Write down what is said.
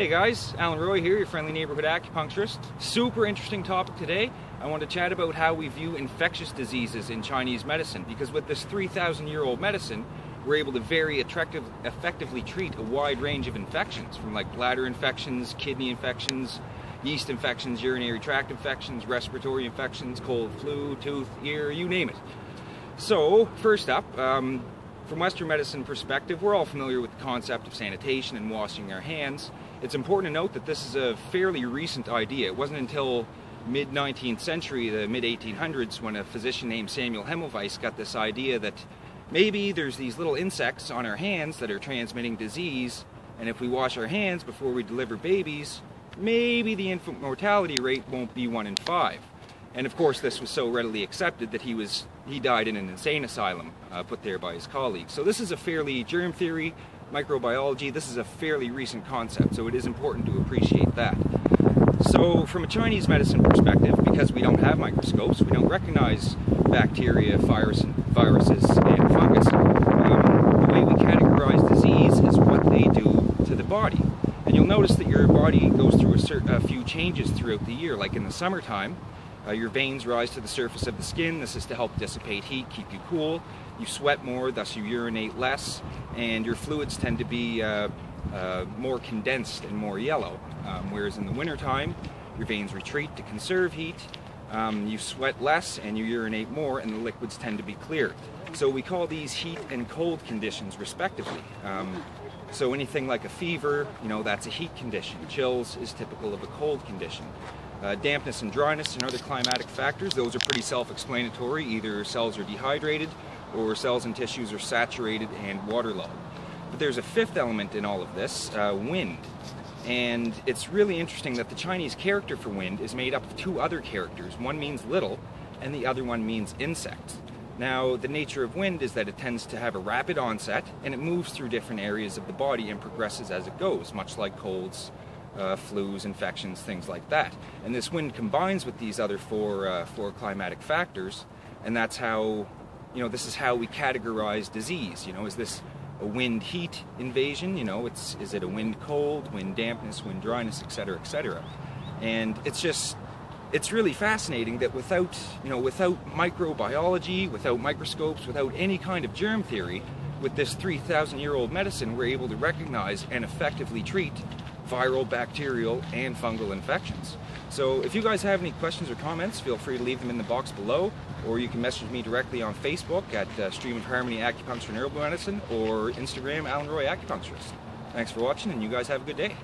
Hey guys, Allan Roy here, your friendly neighborhood acupuncturist. Super interesting topic today. I want to chat about how we view infectious diseases in Chinese medicine, because with this 3,000-year-old medicine, we're able to very effectively treat a wide range of infections, from like bladder infections, kidney infections, yeast infections, urinary tract infections, respiratory infections, cold, flu, tooth, ear, you name it. So, first up, from Western medicine perspective, we're all familiar with the concept of sanitation and washing our hands. It's important to note that this is a fairly recent idea. It wasn't until mid-19th century, the mid-1800s, when a physician named Samuel Semmelweis got this idea that maybe there's these little insects on our hands that are transmitting disease, and if we wash our hands before we deliver babies, maybe the infant mortality rate won't be 1 in 5. And of course this was so readily accepted that he died in an insane asylum put there by his colleagues. So this is a fairly, germ theory, microbiology, this is a fairly recent concept, so it is important to appreciate that. So from a Chinese medicine perspective, because we don't have microscopes, we don't recognize bacteria, viruses, and fungus, the way we categorize disease is what they do to the body. And you'll notice that your body goes through a few changes throughout the year. Like in the summertime, your veins rise to the surface of the skin. This is to help dissipate heat, keep you cool. You sweat more, thus you urinate less, and your fluids tend to be more condensed and more yellow. Whereas in the wintertime, your veins retreat to conserve heat, you sweat less and you urinate more, and the liquids tend to be clear. So we call these heat and cold conditions respectively. So anything like a fever, that's a heat condition. Chills is typical of a cold condition. Dampness and dryness and other climatic factors, those are pretty self-explanatory. Either cells are dehydrated or cells and tissues are saturated and waterlogged. But there's a fifth element in all of this, wind. And it's really interesting that the Chinese character for wind is made up of two other characters. One means little and the other one means insect. Now, the nature of wind is that it tends to have a rapid onset and it moves through different areas of the body and progresses as it goes, much like colds, flus, infections, things like that. And this wind combines with these other four climatic factors, and that's how, this is how we categorize disease. Is this a wind heat invasion? Is it a wind cold, wind dampness, wind dryness, etc., etc. And it's really fascinating that without microbiology, without microscopes, without any kind of germ theory, with this 3,000-year-old medicine, we're able to recognize and effectively treat viral, bacterial, and fungal infections. So if you guys have any questions or comments, feel free to leave them in the box below, or you can message me directly on Facebook at Stream of Harmony Acupuncture and Herbal Medicine, or Instagram, Allan Roy Acupuncturist. Thanks for watching, and you guys have a good day.